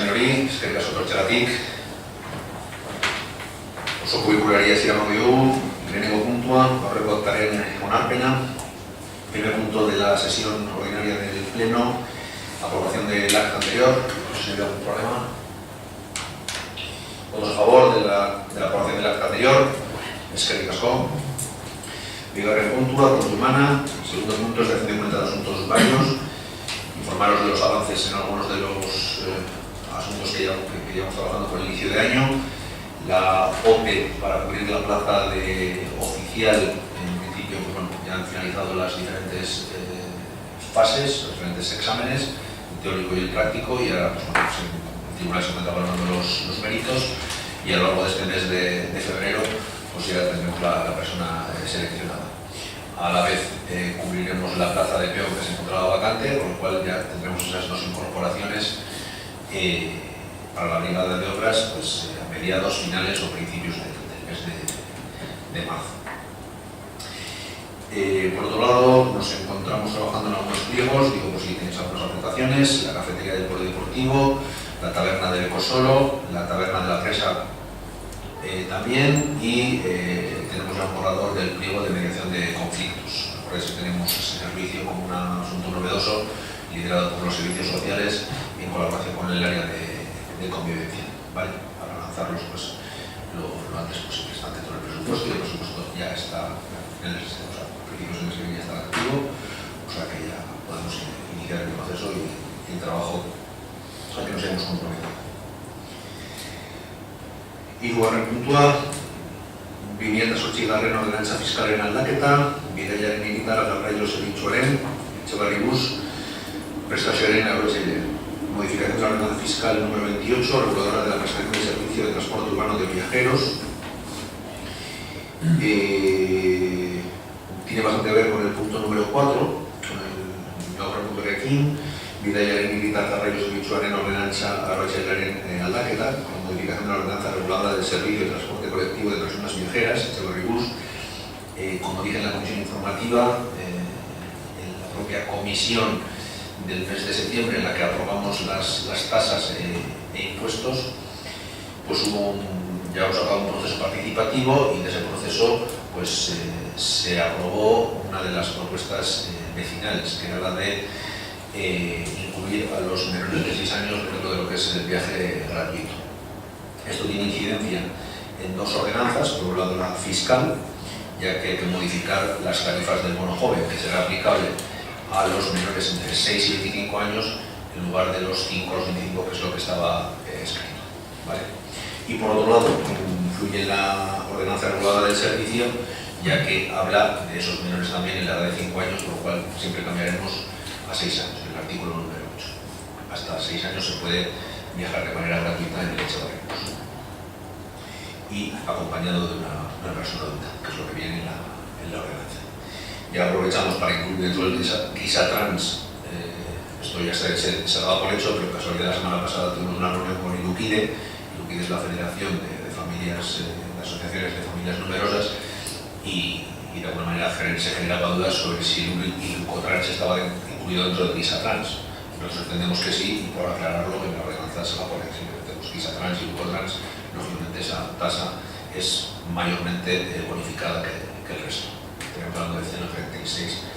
Jaime hori, eskerrik asko tortxagatik. Oso kurrikularia ziramango dugu, lehenengo puntua, aurreko aktaren onarpena. Primer punto de la sesión ordinaria del Pleno, aprobación del acta anterior. No sé si hay algún problema. Votos a favor de la aprobación del acta anterior. Eskerrik asko. Bigarren puntua, kontumana. Segundo punto es de acción de cuenta de asuntos varios. Informaros de los avances en algunos de los asuntos que llevamos trabajando por el inicio de año. La OPE para cubrir la plaza de oficial, en principio, pues bueno, ya han finalizado las diferentes fases, los diferentes exámenes, el teórico y el práctico, y ahora pues, bueno, el tribunal se encuentra valorando los méritos, y a lo largo de este mes de febrero pues ya tendremos la persona seleccionada. A la vez cubriremos la plaza de peón que se encontraba vacante, con lo cual ya tendremos esas dos incorporaciones para la brigada de obras pues, a mediados, finales o principios del mes de marzo. Por otro lado, nos encontramos trabajando en algunos pliegos, digo por si tenéis algunas aportaciones, la cafetería del polideportivo, la taberna del Ecosolo, la taberna de la Presa también, y tenemos ya un borrador del pliego de mediación de conflictos. Por eso tenemos ese servicio como un asunto novedoso, liderado por los servicios sociales en colaboración con el área de convivencia, ¿vale? Para lanzarlos pues, lo antes posible. Está dentro del presupuesto y el presupuesto ya está en el sistema, o sea, a principios de mes que viene ya está activo, o sea que ya podemos iniciar el proceso y el trabajo al que nos hemos comprometido. Hirugarren puntua, 2008 ordenantza fiskalen aldaketa, bidaiaren egitara garraio zerbitzuaren, Etxebarri Bus, prestazioaren aurretzaile. Modificación de la ordenanza fiscal número 28, reguladora de la prestación de servicio de transporte urbano de viajeros. Tiene bastante que ver con el punto número 4, con el punto que aquí, bidaiaren egitara garraio zerbitzuaren ordenantza aurretzailearen aldaketa, con modificación de la ordenanza reguladora del servicio de transporte colectivo de personas viajeras, Etxebarri Bus. Como dije en la comisión informativa, en la propia comisión del mes de septiembre, en la que aprobamos las tasas e impuestos, pues ya hemos sacado un proceso participativo, y de ese proceso pues, se aprobó una de las propuestas vecinales, que era la de incluir a los menores de 6 años dentro de lo que es el viaje gratuito. Esto tiene incidencia en dos ordenanzas. Por un lado, la fiscal, ya que hay que modificar las tarifas del bono joven, que será aplicable a los menores entre 6 y 25 años en lugar de los 5 a los 25, que es lo que estaba escrito, ¿vale? Y por otro lado, influye en la ordenanza reguladora del servicio, ya que habla de esos menores también en la edad de 5 años, por lo cual siempre cambiaremos a 6 años, el artículo número 8. Hasta 6 años se puede viajar de manera gratuita en el Etxebarri Bus, y acompañado de una persona adulta, que es lo que viene en la ordenanza. Ya aprovechamos para incluir dentro del Gisatrans, esto ya se daba por hecho, pero casualidad la semana pasada tuvimos una reunión con Iluquide. Iluquide es la Federación de Familias, de Asociaciones de Familias Numerosas, y de alguna manera se generaba dudas sobre si Ilucotrans estaba incluido dentro del Gisatrans. Nosotros entendemos que sí, y por aclararlo en la ordenanza se va a poner. Siempre tenemos Gisatrans y Ilucotrans, lógicamente esa tasa es mayormente bonificada que el resto. Estamos hablando de 0,36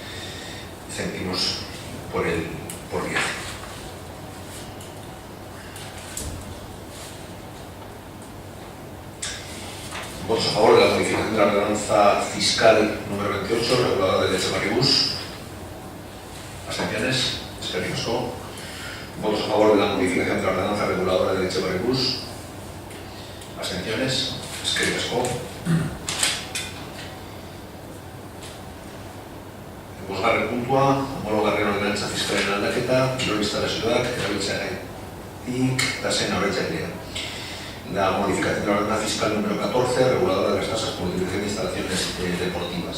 céntimos por viaje. Votos a favor de la modificación de la ordenanza fiscal número 28, reguladora del Etxebarri Bus. Abstenciones. Eskerrik asko. Votos a favor de la modificación de la ordenanza reguladora del Etxebarri Bus. Abstenciones. Eskerrik asko. Bosgarren puntua, homologarren ordenantza fiskalen aldaketa, kirol instalazioak erabiltzeagatik tasen aurretzailea. La modificación de la ordenanza fiscal número 14, reguladora de las tasas por utilización de instalaciones deportivas.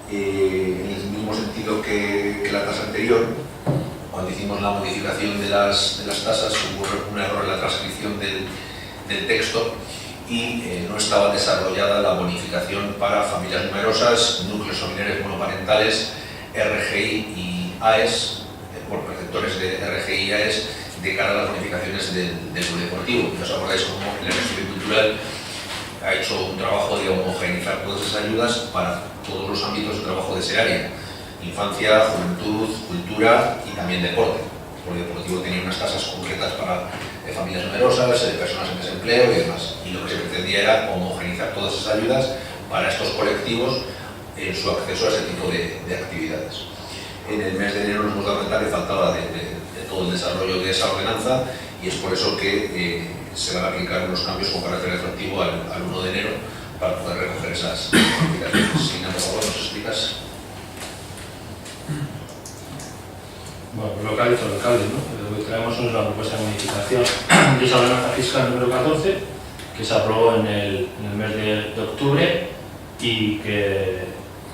En el mismo sentido que la tasa anterior, cuando hicimos la modificación de las tasas, hubo un error en la transcripción del texto, y no estaba desarrollada la bonificación para familias numerosas, núcleos familiares monoparentales, RGI y AES, por perceptores de RGI y AES, de cara a las bonificaciones del polideportivo. Ya os acordáis cómo el Ministerio Cultural ha hecho un trabajo de homogeneizar todas esas ayudas para todos los ámbitos de trabajo de ese área: infancia, juventud, cultura y también deporte. El polideportivo tenía unas tasas concretas para familias numerosas, personas en desempleo y demás. Y lo que se pretendía era homogeneizar todas esas ayudas para estos colectivos en su acceso a ese tipo de actividades. En el mes de enero nos hemos dado cuenta que faltaba de todo el desarrollo de esa ordenanza, y es por eso que se van a aplicar unos cambios con carácter retroactivo al 1 de enero para poder recoger esas bonificaciones. Sina, por favor, ¿nos explicas? Bueno, pues lo que ha dicho el alcalde, ¿no? Lo que traemos es la propuesta de modificación de esa ordenanza fiscal número 14, que se aprobó en el mes de octubre, y que,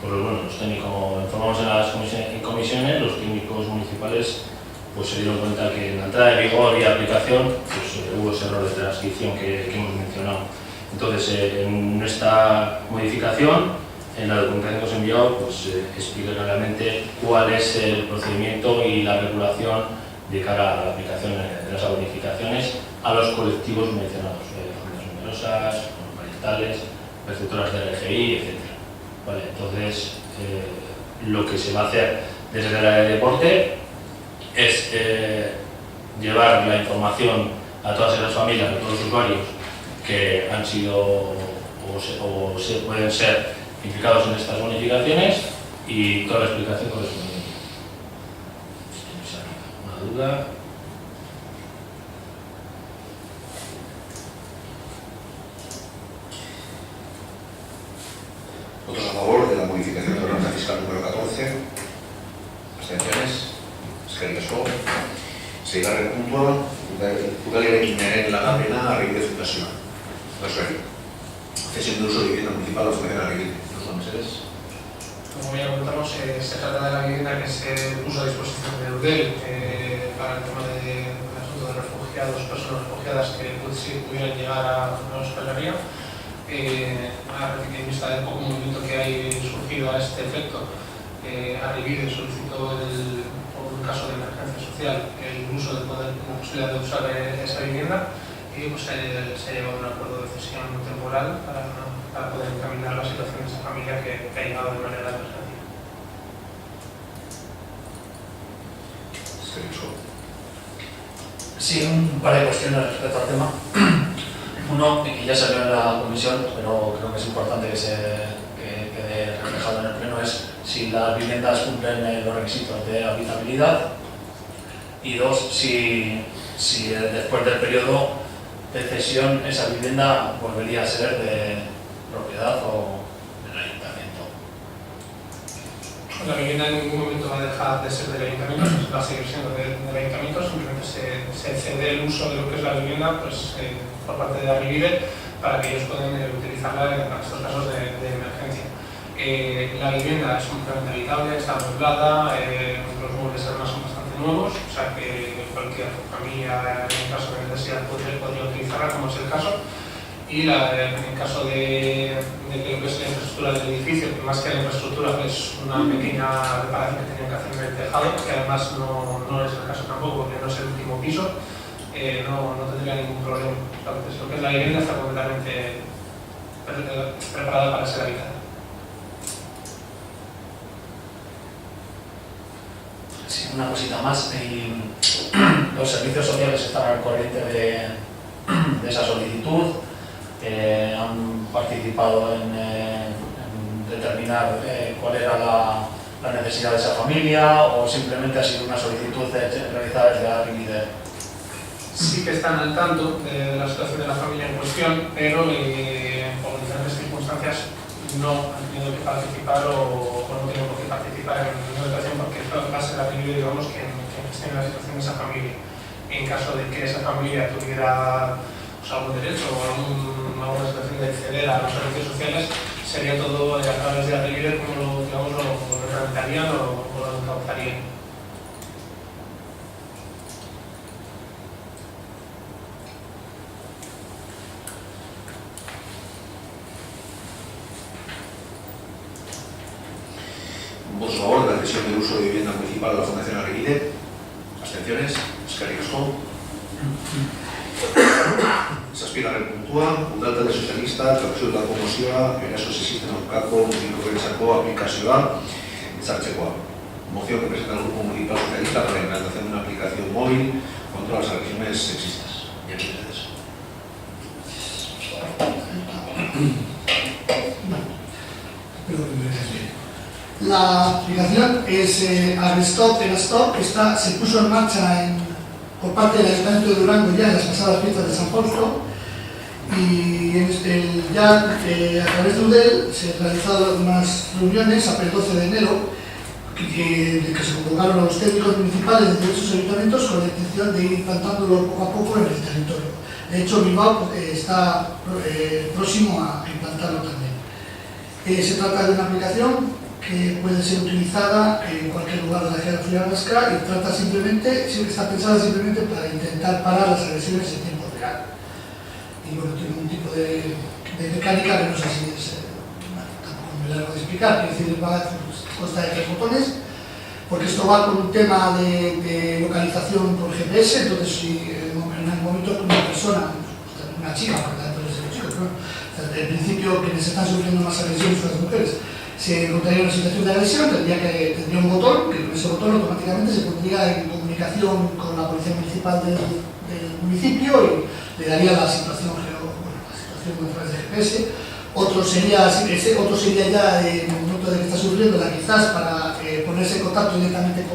pues bueno, los técnicos, como informamos en las comisiones, los técnicos municipales pues se dieron cuenta que en la entrada de vigor y aplicación pues, hubo ese error de transcripción que hemos mencionado. Entonces, en esta modificación, en la documentación que os he enviado, pues explica claramente cuál es el procedimiento y la regulación de cara a la aplicación de las bonificaciones a los colectivos mencionados, familias numerosas, parentales, perceptoras de RGI, etc. Vale, entonces, lo que se va a hacer desde el área de deporte es llevar la información a todas esas familias, a todos los usuarios que han sido o se pueden ser implicados en estas bonificaciones, y toda la explicación correspondiente. ¿Una duda? ¿Votos a favor de la modificación de la ordenanza fiscal número 14? ¿Abstenciones? Eskerrik asko. Seigarren puntua, udalerekin lagapena Arribide Fundazioa. Cesión de uso de vivienda municipal a la Fundación Arribide. Como ya comentamos, se trata de la vivienda que se puso a disposición de Eudel para el tema del asunto de refugiados, personas refugiadas que pudieran llegar a Euskal Herria. En vista del poco movimiento que hay surgido a este efecto, Arribide solicitó, por un caso de emergencia social, el uso de poder, la posibilidad de usar esa vivienda, y pues, se ha llegado a un acuerdo de cesión temporal para poder encaminar la situación de esa familia que ha llegado de manera de emergencia. Sí, un par de cuestiones respecto al tema. Uno, que ya salió en la comisión, pero creo que es importante que quede reflejado en el pleno, es si las viviendas cumplen los requisitos de habitabilidad, y dos, si después del periodo de cesión esa vivienda volvería a ser de propiedad o del ayuntamiento. La vivienda en ningún momento va a dejar de ser del ayuntamiento, va a seguir siendo del ayuntamiento, simplemente se cede el uso de lo que es la vivienda pues, por parte de Arribide para que ellos puedan utilizarla en estos casos de emergencia. La vivienda es completamente habitable, está amueblada, los muebles además son bastante nuevos, o sea que cualquier familia en caso de necesidad podría utilizarla, como es el caso. Y en caso de que lo que es la infraestructura del edificio, que más que la infraestructura es una pequeña reparación que tenían que hacer en el tejado, que además no es el caso tampoco, porque no es el último piso, no tendría ningún problema. Entonces, lo que es la vivienda está completamente preparada para ser habitada. Sí, una cosita más. Los servicios sociales están al corriente de esa solicitud. Han participado en determinar cuál era la necesidad de esa familia, o simplemente ha sido una solicitud realizada desde Arribide. Sí que están al tanto de la situación de la familia en cuestión, pero por diferentes circunstancias no han tenido que participar o no tienen por qué participar en la educación, porque va a ser Arribide, digamos, que gestione la situación de esa familia. En caso de que esa familia tuviera algún derecho o alguna situación de acceder a los servicios sociales, sería todo a través de Arribide como lo reglamentarían o lo encauzarían. ¿Votos a favor de la cesión del uso de vivienda municipal a la Fundación Arribide? ¿Abstenciones? Eskerrik asko. Zazpigarren puntua, udaltalde sozialista, klausuletan mozioa, eraso sexisten aurkako mugikorrentzako aplikazioa ezartzekoa. Moción que presenta el Grupo Municipal Socialista para la implantación de una aplicación móvil contra las agresiones sexistas. Y aquí ustedes. La aplicación es Agrestop, Erastop, que se puso en marcha por parte del Ayuntamiento de Durango ya en las pasadas fiestas de San Fausto, y ya a través de UDEL se han realizado unas reuniones hasta el 12 de enero que se convocaron a los técnicos municipales de diversos ayuntamientos con la intención de ir implantándolo poco a poco en el territorio. De hecho, Bilbao está próximo a implantarlo también. Se trata de una aplicación que puede ser utilizada en cualquier lugar de la geografía vasca y está pensada simplemente para intentar parar las agresiones en tiempo real. Y bueno, tiene un tipo de mecánica que no sé si es, tampoco me largo de explicar, quiero decir, consta de 3 botones, porque esto va con un tema de localización por GPS, entonces si en el momento que una persona, una chica, porque también puede ser un chico, pero en principio quienes están sufriendo más agresiones son las mujeres, se encontraría en una situación de agresión, tendría un botón, que con ese botón automáticamente se pondría en comunicación con la policía municipal del municipio y le daría la situación a través de GPS. Otro sería ya en el momento de que está sufriendo, quizás para ponerse en contacto directamente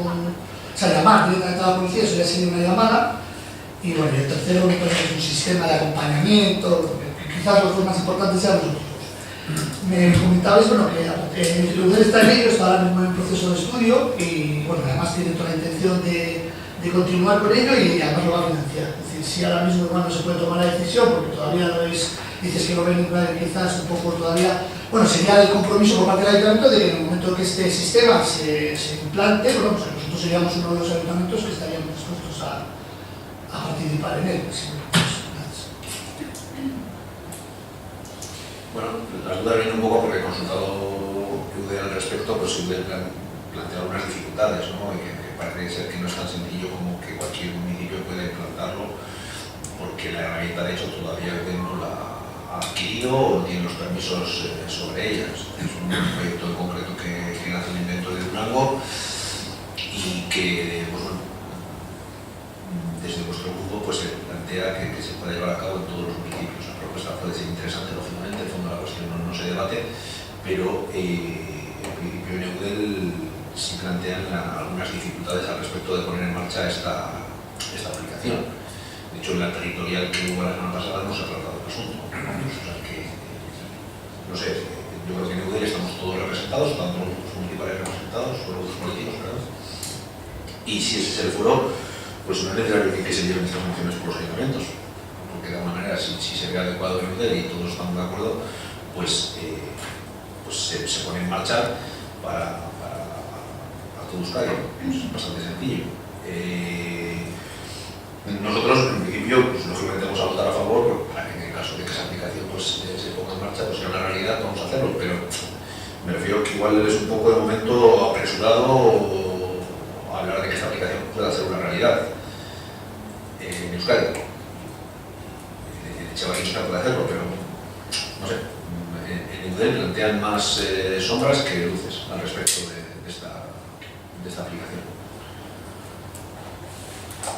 llamar directamente a la policía, eso ya sería una llamada. Y bueno, y el tercero es un sistema de acompañamiento, que quizás los dos más importantes sean los otros. Me comentabais, bueno, que el UDEL está en ello, está ahora mismo en proceso de estudio y bueno, además tiene toda la intención de continuar con ello y además lo va a financiar. Es decir, si ahora mismo igual no se puede tomar la decisión porque todavía no es, dices que lo ven quizás un poco todavía, bueno, sería el compromiso por parte del ayuntamiento de que en el momento que este sistema se implante, bueno, pues nosotros seríamos uno de los ayuntamientos que estaríamos dispuestos a participar en él. Bueno, las dudas vienen un poco porque he consultado UDEL al respecto, pues UDEL plantea algunas dificultades, ¿no? Y que parece ser que no es tan sencillo como que cualquier municipio pueda implantarlo, porque la herramienta de hecho todavía UDEL no la ha adquirido o no tiene los permisos sobre ella. Es un proyecto en concreto que nace en el invento de Durango y que, pues bueno, desde vuestro grupo pues se plantea que se pueda llevar a cabo en todos los municipios. La propuesta puede ser interesante, lógicamente, el fondo de la cuestión no se debate, pero en principio en UDEL sí plantean algunas dificultades al respecto de poner en marcha esta aplicación. De hecho, en la territorial que hubo la semana pasada no se ha tratado el asunto. O sea que, no sé, yo creo que en UDEL estamos todos representados, tanto los grupos municipales representados, o los grupos políticos, ¿verdad? Y si ese es el foro, pues no es necesario que se lleven estas funciones por los ayuntamientos, porque de alguna manera si se ve adecuado el UDEL y todos estamos de acuerdo, pues se pone en marcha para todo Euskadi. Es bastante sencillo. Nosotros en principio pues, lógicamente vamos a votar a favor para que en el caso de que esa aplicación pues, se ponga en marcha, pues sea una realidad, vamos a hacerlo, pero me refiero que igual es un poco de momento apresurado hablar de que esta aplicación pueda ser una realidad en Euskadi. Etxebarrieta puede hacerlo, pero no sé, en UDEL plantean más sombras que luces al respecto de esta aplicación.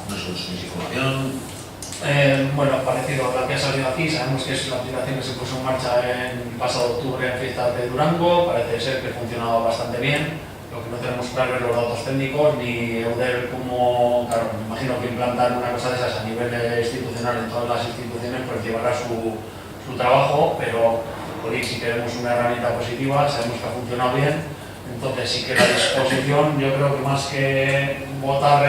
No es información. Bueno, parecido a la que ha salido aquí, sabemos que es una aplicación que se puso en marcha en pasado octubre en fiestas de Durango, parece ser que funcionaba bastante bien. Lo que no tenemos claro es los datos técnicos, ni UDEL como, claro, me imagino que implantar una cosa de esas a nivel institucional en todas las instituciones pues llevará su trabajo, pero si queremos una herramienta positiva, sabemos que ha funcionado bien, entonces sí que la disposición, yo creo que más que votar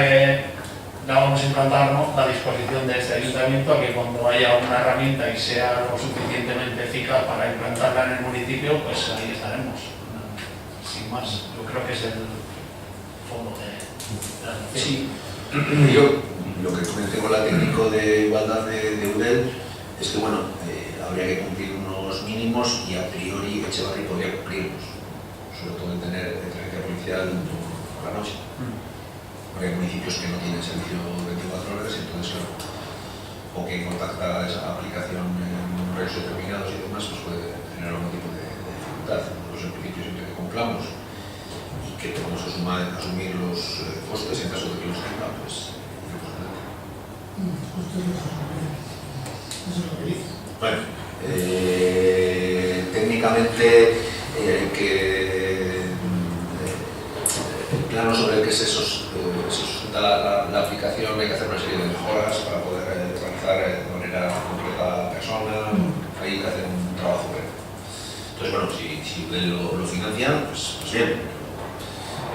la vamos a implantar, ¿no? La disposición de este ayuntamiento a que cuando haya una herramienta y sea lo suficientemente eficaz para implantarla en el municipio, pues ahí estaremos. Sin más, yo creo que es el fondo de la noticia. Sí, yo lo que comenté con la técnico de igualdad de UDEL es que bueno, habría que cumplir unos mínimos y a priori Etxebarri podría cumplirlos, sobre todo en tener presencia policial por la noche. Porque hay municipios que no tienen servicio 24 horas, entonces claro, con quien contacta esa aplicación en horarios determinados y demás, pues puede generar algún tipo de dificultad. Nosotros en principio siempre que cumplamos y que podamos asumir los costes en caso de que los tenga, pues Eso es lo que dice. bueno, técnicamente el plano sobre el que se sustenta la aplicación hay que hacer una serie de mejoras para poder realizar de manera completa a la persona. Hay que hacer un trabajo previo. Entonces, bueno, si Udel lo financia, pues bien.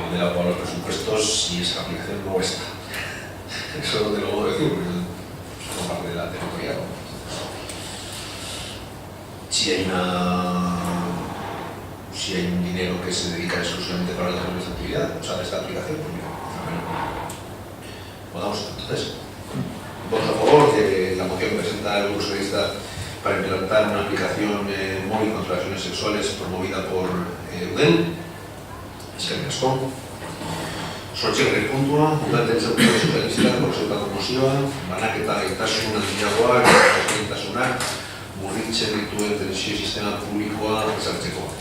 Udel ha aprobado los presupuestos y esa aplicación no está. Eso te lo puedo decir, porque es parte de la territorial. Si hay un dinero que se dedica exclusivamente para el desarrollo de esta actividad, o sea, de esta aplicación, pues mira, votamos entonces. Vamos a favor de la moción que presenta el Grupo Socialista para implantar una aplicación móvil contra las lesiones sexuales promovida por Udel. Eskerrik asko. Sortxerri puntua, Udaletxe Grupo Socialista, Korseta Komosioa, banaketa gaitasun handiagoak, ezberdintasunak, murritzen dituen pentsio sistema publikoa ezartzeko.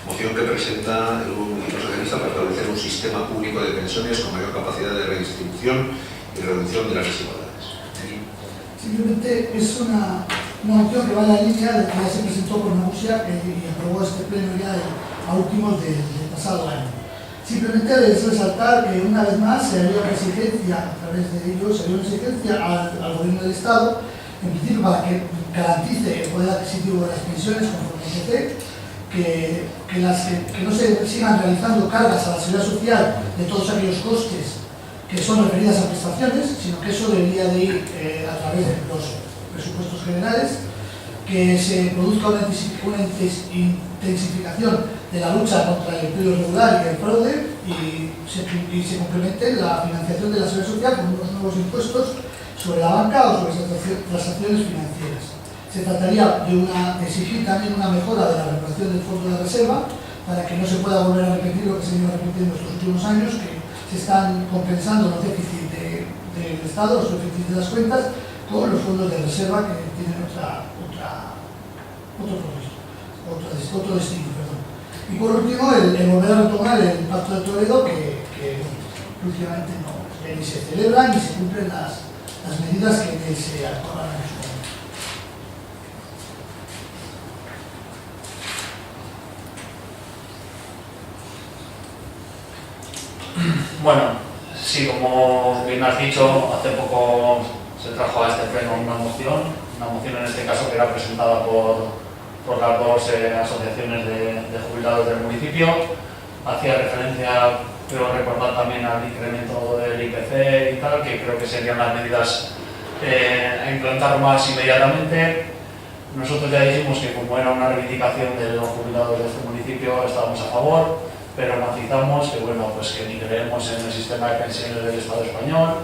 Moción que presenta el Grupo Socialista para establecer un sistema público de pensiones con mayor capacidad de redistribución y reducción de las desigualdades. Simplemente es una moción que va en la línea de que ya se presentó por Nagusia y aprobó este pleno ya a últimos del pasado año. Simplemente es resaltar que una vez más se haría una exigencia, a través de ellos, se haría una exigencia al Gobierno del Estado, en principio para que garantice el poder adquisitivo de las pensiones conforme se que no se sigan realizando cargas a la seguridad social de todos aquellos costes que son referidas a prestaciones, sino que eso debería de ir a través de los presupuestos generales, que se produzca una intensificación de la lucha contra el empleo irregular y el fraude y se complemente la financiación de la seguridad social con unos nuevos impuestos sobre la banca o sobre transacciones financieras. Se trataría de exigir también una mejora de la regulación del fondo de reserva para que no se pueda volver a repetir lo que se ha repetido en estos últimos años, que se están compensando los déficits del Estado, los déficits de las cuentas, con los fondos de reserva que tienen otro destino. Perdón. Y por último, el volver a retomar el Pacto de Toledo, que últimamente ni se celebra ni se cumplen las medidas que se aprobaron en su momento. Bueno, sí, como bien has dicho, hace poco se trajo a este pleno una moción en este caso que era presentada por las dos asociaciones de jubilados del municipio. Hacía referencia, creo recordar también al incremento del IPC y tal, que creo que serían las medidas a implantar más inmediatamente. Nosotros ya dijimos que como era una reivindicación de los jubilados de este municipio estábamos a favor, pero matizamos que bueno, pues que ni creemos en el sistema de pensiones del Estado español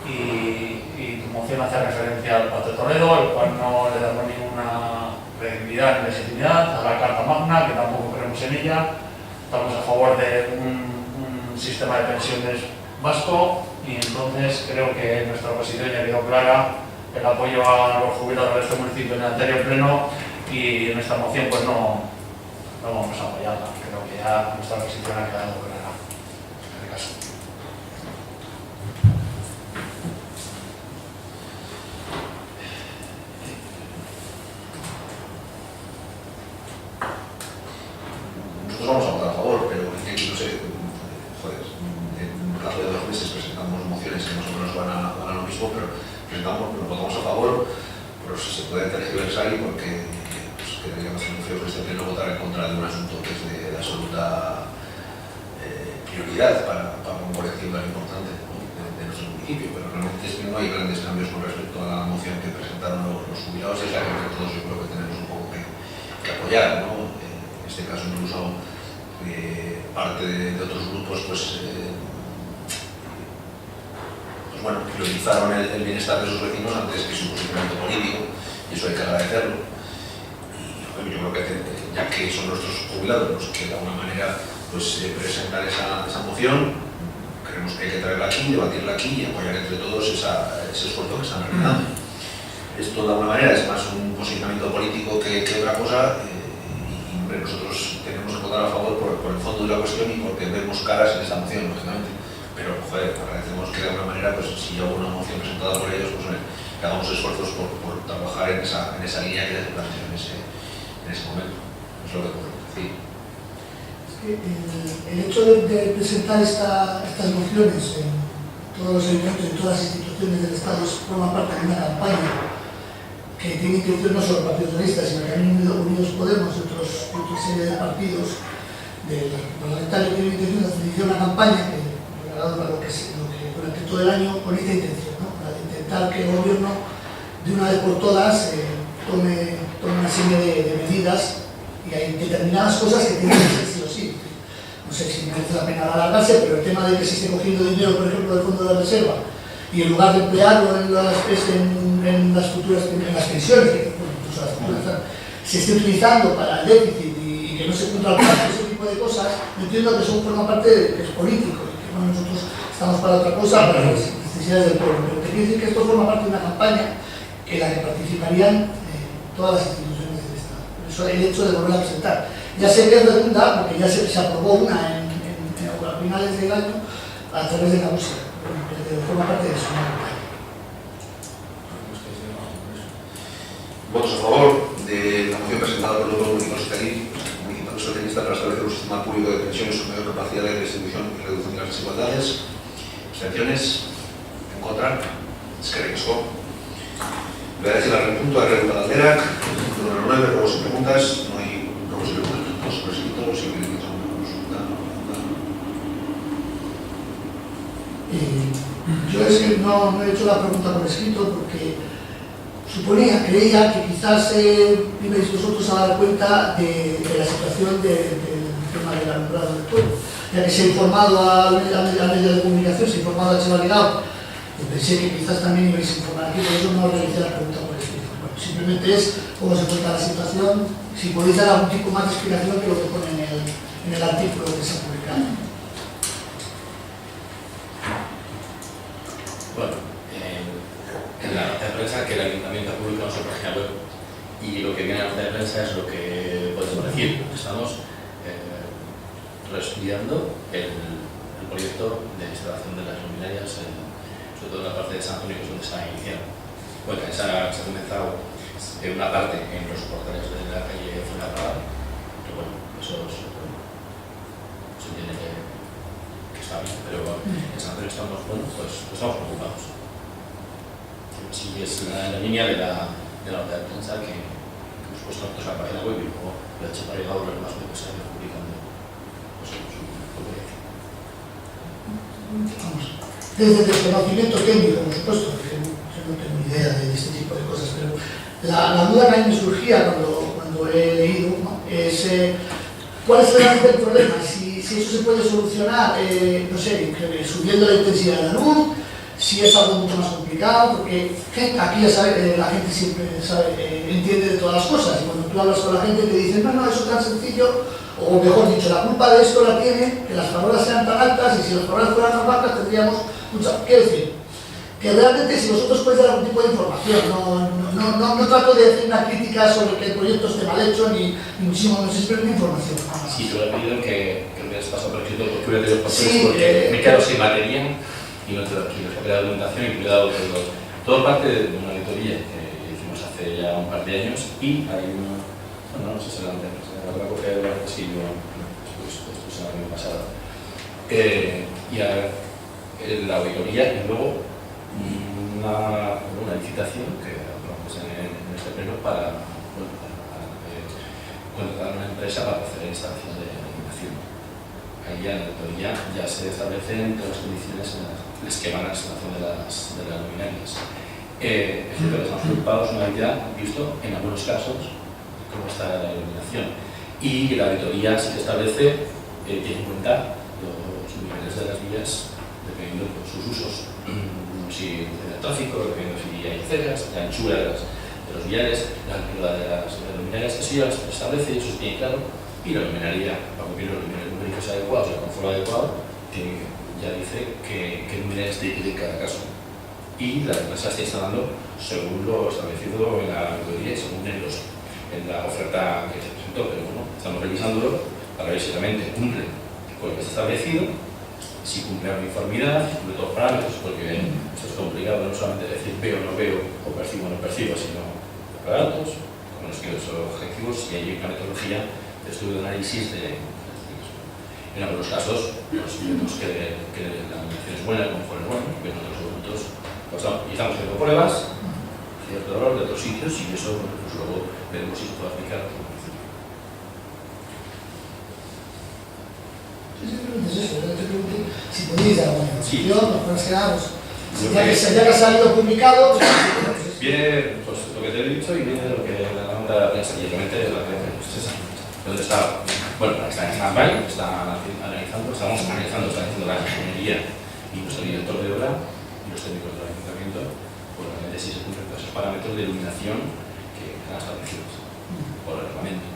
y tu moción hace referencia al Pacto de Toledo, el cual no le damos ninguna credibilidad ni legitimidad, a la Carta Magna, que tampoco creemos en ella. Estamos a favor de un sistema de pensiones vasco y entonces creo que nuestra posición ya quedó clara, el apoyo a los jubilados de este municipio en el anterior pleno, y en esta moción pues no vamos a apoyarla. Creo que ya nuestra posición ha quedado clara en este caso. Nosotros vamos a votar a favor, pero no sé, joder, en un plazo de 2 meses presentamos mociones que más o menos van a lo mismo, pero nos votamos a favor, pero se puede tergiversar y porque pues, quedaría bastante feo que este pleno votar en contra de un asunto que es de absoluta prioridad para un colectivo tan importante, ¿no? de nuestro municipio, pero realmente es que no hay grandes cambios con respecto a la moción que presentaron los jubilados, es la que entre todos yo creo que tenemos un poco que apoyar, ¿no? En este caso incluso parte de otros grupos pues bueno, priorizaron el bienestar de sus vecinos antes que su posicionamiento político, y eso hay que agradecerlo. Y bueno, yo creo que ya que son nuestros jubilados los que de alguna manera pues, presentan esa moción, creemos que hay que traerla aquí, debatirla aquí y apoyar entre todos ese esfuerzo que están realizando. Esto de alguna manera es más un posicionamiento político que otra cosa, y hombre, nosotros tenemos que votar a favor por el fondo de la cuestión y porque vemos caras en esta moción, lógicamente. Pero, joder, agradecemos que de alguna manera, pues si hay alguna moción presentada por ellos, pues que hagamos esfuerzos por trabajar en esa línea que se planteó en ese momento. Es lo que puedo decir. El hecho de presentar estas mociones en todos los ayuntamientos y todas las instituciones del Estado forma parte de una campaña que tiene intención no solo partidos socialistas, sino también Unidos Podemos y otra serie de partidos del parlamentario tienen intención de iniciar una campaña que lo que durante todo el año con esta intención, ¿no? Para intentar que el gobierno de una vez por todas tome una serie de medidas y hay determinadas cosas que tienen que ser sí o sí. No sé si merece la pena alargarse, pero el tema de que se esté cogiendo dinero, por ejemplo, del fondo de reserva y en lugar de emplearlo en las futuras pensiones, que incluso las futuras, se esté utilizando para el déficit y que no se cumpla ese tipo de cosas, entiendo que eso forma parte que es político y que bueno, nosotros estamos para otra cosa, para las necesidades del pueblo. Pero te quiero decir que esto forma parte de una campaña en la que participarían todas las instituciones del Estado. Por eso el hecho de volver a presentar. Ya sé que es redunda, porque ya se aprobó una a finales del año a través de la música. Forma parte de eso. Votos a favor de la moción presentada por el Grupo Municipal Socialista para establecer un sistema público de pensiones con mayor capacidad de distribución y reducción de las desigualdades. Abstenciones. En contra. Eskerrik-asko. Voy a decir al punto de Reducción de Alderak, número 9, luego sin preguntas. No hay luego sin preguntas, por escrito, si queréis una consulta. Yo es que no he hecho la pregunta por escrito porque creía que quizás ibais vosotros a dar cuenta de la situación del tema del alumbrado del pueblo. Ya que se ha informado a medios de comunicación, se ha informado a Cheva Ligado, y pensé que quizás también ibais a informar aquí, por eso no realicé la pregunta por escrito. Bueno, simplemente es cómo se cuenta la situación, si podéis dar algún tipo más de explicación que lo que pone en el artículo que se ha publicado. Bueno, en la nota de prensa que el Ayuntamiento ha publicado en su página web y lo que viene en la nota de prensa es lo que podemos decir. Estamos estudiando el proyecto de instalación de las luminarias, sobre todo en la parte de San Antonio, que es donde está iniciando. Bueno, se ha comenzado una parte en los portales de la calle Fuenlabrada, pero bueno, eso se tiene que está bien, pero en San Antonio estamos, bueno, pues estamos preocupados. Sí, es la línea de la nota de prensa que hemos puesto nosotros en la página web y luego lo he hecho para llegar a los demás medios que se han ido publicando. Vamos, desde el desconocimiento técnico, por supuesto, porque yo no tengo ni idea de este tipo de cosas, pero la duda que a mí me surgía cuando he leído, ¿no? Es cuál es realmente el problema, si eso se puede solucionar, no sé, subiendo la intensidad de la luz, si es algo mucho más complicado, porque aquí ya sabe, la gente siempre entiende de todas las cosas, y cuando tú hablas con la gente te dicen, no, eso es tan sencillo, o mejor dicho, la culpa de esto la tiene que las farolas sean tan altas, y si las farolas fueran tan bajas tendríamos mucha... Quiero decir, que realmente si vosotros podéis dar algún tipo de información, no trato de hacer una crítica sobre que el proyecto esté mal hecho, ni muchísimo menos, es una información. Sí, te lo he pedido que me hubieras pasado por escrito porque hubiera tenido papeles, Sí, porque me quedo sin batería y no te lo quiero. He dado documentación y te he dado todo parte de una auditoría que hicimos hace ya un par de años y hay una, bueno, no sé si la habrá copiado de la sí, esto es el año pasado. Y la auditoría y luego una licitación que aprobamos en este pleno para contratar a una empresa para hacer la instalación de la iluminación. Ahí ya en la auditoría ya se establecen todas las condiciones en las que van a la instalación de las luminarias. Es cierto que estamos preocupados una vez ya visto en algunos casos cómo está la iluminación. Y la auditoría sí que establece, tiene en cuenta los niveles de las vías dependiendo de sus usos. Si el tráfico, dependiendo si hay aceras, la anchura de los viales, la altura de las luminarias, eso ya se establece, eso es bien claro, y la luminaria, para cumplir los numéricos adecuados y el confort adecuado, ya dice qué luminarias tiene que ir en cada caso. y la empresa está instalando según lo establecido en la auditoría y según en la oferta que se presentó, pero bueno, estamos revisándolo para ver si realmente cumple con lo que está establecido, si cumple la uniformidad, si cumple todos los parámetros, porque esto es complicado, no solamente decir veo o no veo, o percibo o no percibo, sino aparatos, con los objetivos, y hay una metodología de estudio de análisis de en algunos casos, pues vemos que la medición es buena, como fuera bueno, pero en otros momentos, pues no, y estamos haciendo pruebas, cierto error de otros sitios, y eso pues luego veremos si se puede aplicar. Sí, simplemente es eso, yo te pregunté si podéis dar una Sí. información, nos pones quedados. Lo Ya que- que ha salido publicado, pues, Viene pues, lo que te he dicho y viene lo que la nota de la prensa, y realmente es la prensa, pues esa. ¿Dónde está? Bueno, está en stand-by, estamos analizando, está haciendo la ingeniería y nuestro director de obra y los técnicos del ayuntamiento, pues realmente si se cumplen todos esos parámetros de iluminación que están establecidos por el reglamento.